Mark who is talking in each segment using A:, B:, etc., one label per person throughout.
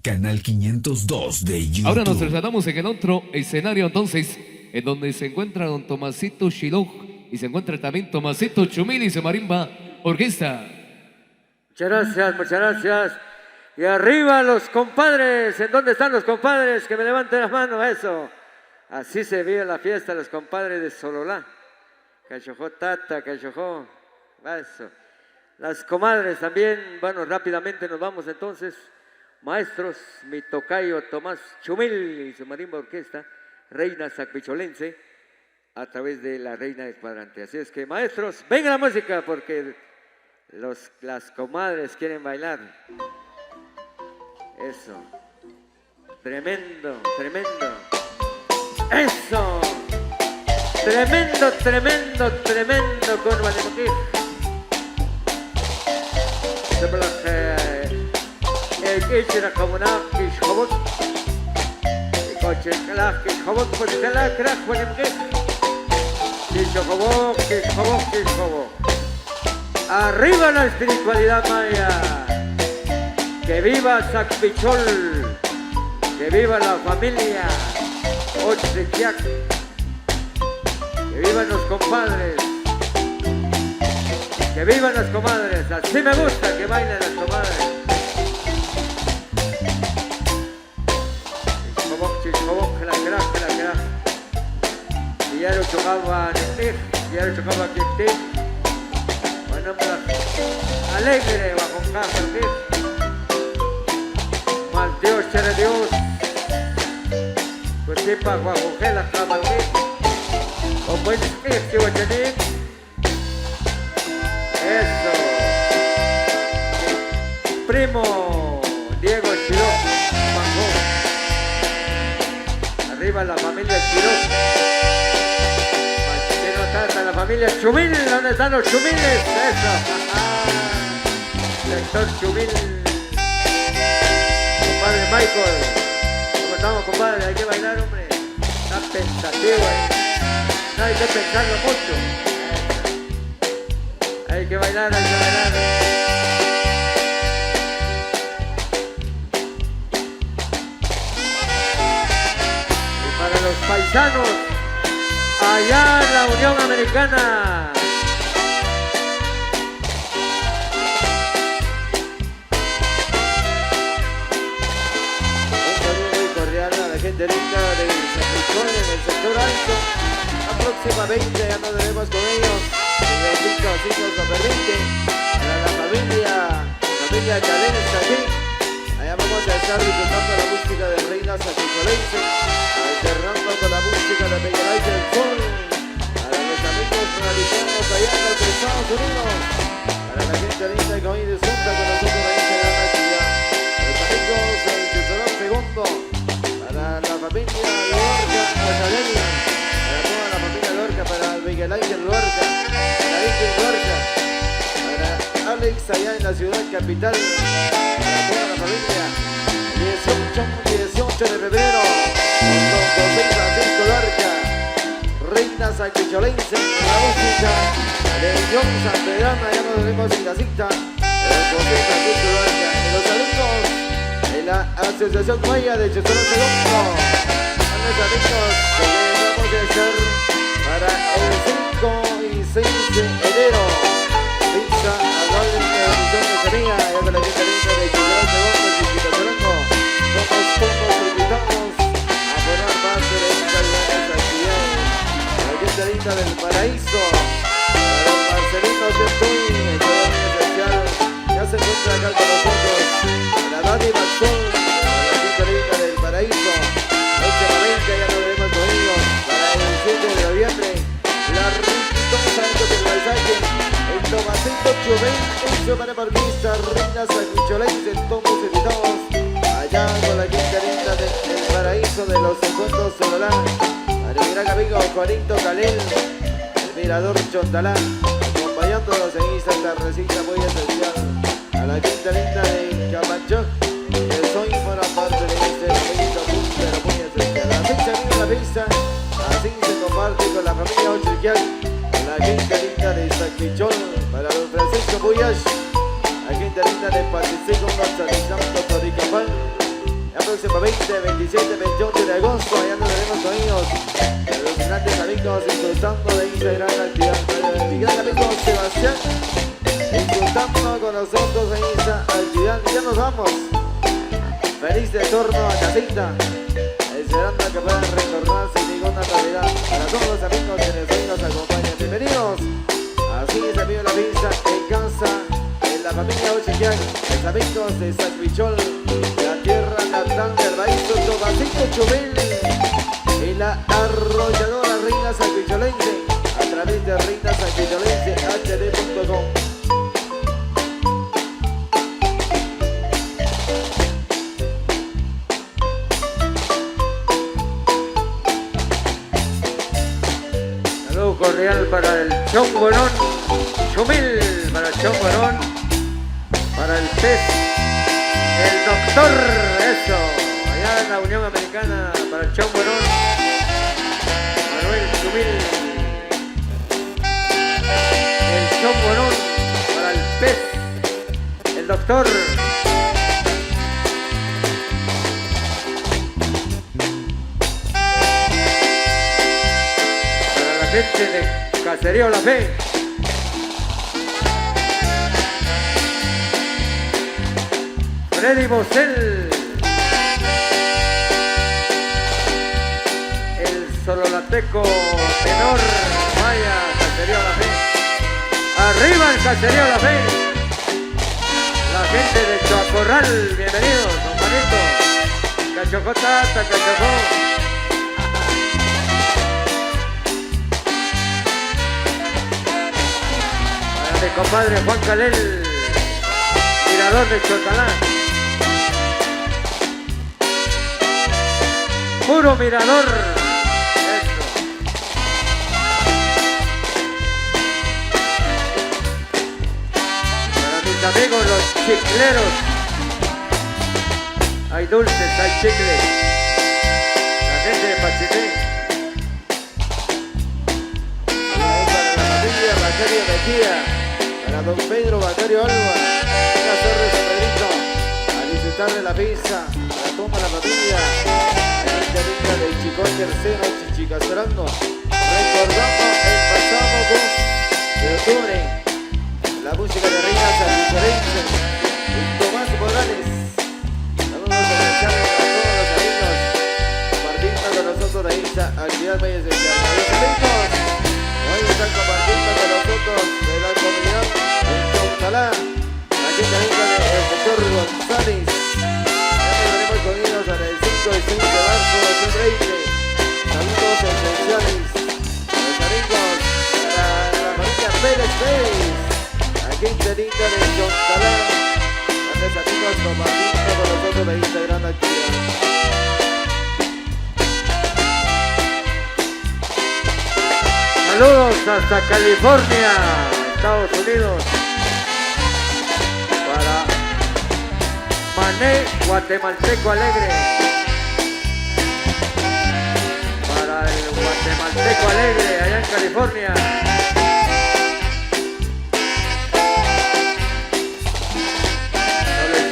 A: Canal 502 de YouTube.
B: Ahora nos trasladamos en el otro escenario entonces, en donde se encuentra don Tomasito Shiloh y se encuentra también Tomasito Chumil y su marimba orquesta.
C: Muchas gracias, muchas gracias. Y arriba los compadres. ¿En dónde están los compadres? Que me levanten las manos, eso. Así se vive la fiesta, los compadres de Sololá. Cachojó Tata, cachojó. Eso. Las comadres también. Bueno, rápidamente nos vamos entonces. Maestros, mi tocayo Tomás Chumil y su marimba orquesta, Reina Sacpicholense, a través de la Reina del Cuadrante. Así es que, maestros, venga la música porque las comadres quieren bailar. Eso. Tremendo, tremendo. Eso. Tremendo, tremendo, tremendo con Valentín. الجيش رقمنا كيش خبط كوتش كلاخ كيش خبط كوتش كلاخ كلاخ ونمجيش كيش خبط كيش خبط كيش خبط. Arriba la espiritualidad maya, que viva Sacpichol, que viva la familia Ochiquiac, que vivan los compadres, que vivan las comadres. Así me gusta que bailen las comadres. Ya lo chocaba Nipir, ya lo chocaba Quintín. Bueno, alegre bajo casa, Nipir. Mal Dios, chere Dios. Pues sepa, guajujela, cabalquín. O buen Nipir, que guachanín. Eso. Primo Diego Chiró, Manjón. Arriba la familia Chiró. La familia Chumil, ¿dónde están los Chumiles? Eso. Sector Chumil. Compadre Michael. ¿Cómo estamos, compadre? Hay que bailar, hombre. Está pensativo, No hay que pensarlo mucho. Hay que bailar, hay que bailar. Y para los paisanos allá en la Unión Americana. Un saludo muy cordial a la gente linda de San Cristóbal en el sector alto. La próxima 20 ya nos veremos con ellos. Señor Víctor, si nos lo permite. Para la familia Calén está aquí. Allá vamos a estar disfrutando la música de Reina Sacpicholense, alternando con la música de Miguel Ángel Sol. Para los amigos realizados allá en los Estados Unidos, para la gente linda que hoy disfruta con nosotros en esta gran actividad. Los amigos del Cicerón Segundo, para la familia Lorca Academia, para toda la familia Lorca, para Miguel Ángel Lorca, para Ángel Lorca, para Alex allá en la ciudad capital, para toda la familia. 18 de febrero, con don José Francisco Lorca, Reina Sacpicholense, la música de John Sanpedrana, ya nos veremos en la cita, José Francisco Lorca, y los saludos de la Asociación Maya de Chestorón Segundo, a los amigos que vamos a estar para el 5 y 6 de enero, pizza anual de edición de semilla, ya con la gente linda de Chestorón Segundo, Chiquita Chorongo. Todos invitamos a formar parte de esta gran actividad. La gente linda del paraíso, para los Marcelinos de Tuy, el programa especial, ya se encuentra acá con nosotros. La Dani Maxón, para la gente linda del paraíso, próximamente ya nos veremos con ellos. Para el 7 de noviembre, la Riquito Santos del Paisaje, el Tomasito Chumel, en su paramarquista, Reina Sacpicholense, todos invitados. Allá con la gente linda del paraíso de los encuentros Sololá, a mi gran amigo Juanito Calén, el mirador Chontalá, acompañándonos en esta tardecita muy especial. A la gente linda de Camacho, que soy buena parte de este bonito pero muy especial. Así se vive la pista, así se comparte con la familia Ochiquial, la gente linda de Sacpichol, para don Francisco Puyash, la gente linda de Patiseco, Santo Toricapán, La próxima 20, 27, 28 de agosto, allá nos veremos con ellos. Los grandes amigos disfrutando de esta gran actividad. Mi gran amigo Sebastián, disfrutando con nosotros en esta actividad. Y ya nos vamos. Feliz retorno a casita. Esperando que puedan retornar sin ninguna novedad. Para todos los amigos que hoy nos acompañan. Bienvenidos. Así es, amigo La Pizza en casa. En la familia Ochiquián. Los amigos de San Pichol. La tierra natal del maíz. Tomasito Chumel. Y la arrolladora Reina Sanpicholense. A través de Reina Sanpicholense HD.com. Cordial para el Chongorón, Chumil para el Chongorón, para el pez, el doctor, eso, allá en la Unión Americana, para el Chongorón, Manuel Chumil, el Chongorón, para el pez, el doctor. Gente de Caserío La Fe. Freddy Bosel. El sololateco tenor. Vaya, Caserío La Fe. Arriba el Caserío La Fe. La gente de Choacorral. Bienvenidos, don Juanito. Cachocotata, cachocó. Compadre Juan Calel, mirador de Chotalá, puro mirador. Eso. Para mis amigos los chicleros, hay dulces, hay chicles. La gente de Pachiné. Para la familia Bacario Mejía. Para don Pedro Bacario Alba, una torre de Pedrito, a disfrutar de la pizza, para toda la familia, la gente rica del Chicón Tercero, Chichicastrando, recordando el pasado 2 de octubre, la música de Reina Sanpicholense, y Tomás Morales. Saludos comerciales a todos los amigos, compartiendo con nosotros de esta actividad muy especial. Los amigos, hoy están compartiendo con nosotros de la comunidad de Chontalá, la gente amiga del doctor González. Ya estaremos con ellos a el 5 y 6 de marzo de 2020. Saludos especiales a los amigos para la familia Pérez Pérez, la gente linda de Chontalá. Grandes amigos compartiendo con nosotros de esta gran actividad. Saludos hasta California, Estados Unidos, para Mané Guatemalteco Alegre, para el Guatemalteco Alegre allá en California.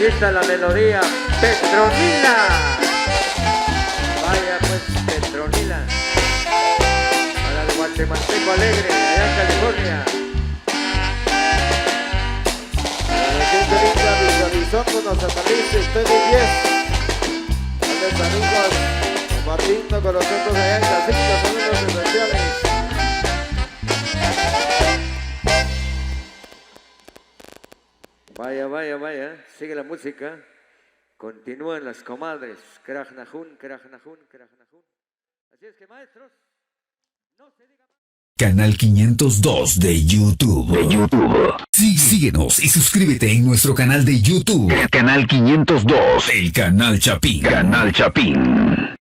C: Solicita la melodía Petronila. Vaya pues, Petronila. Guatemalteco Alegre, allá en California. La gente linda visualizándonos a París, estoy de 10. Grandes amigos compartiendo con nosotros allá en casita, saludos especiales. Vaya, vaya, vaya, sigue la música. Continúan las comadres. Krajnajun, Krajnajun, Krajnajun. Así es que, maestros,
A: Canal 502 de YouTube. Sí, síguenos y suscríbete en nuestro canal de YouTube.
D: Canal 502.
A: El Canal Chapín.
D: Canal Chapín.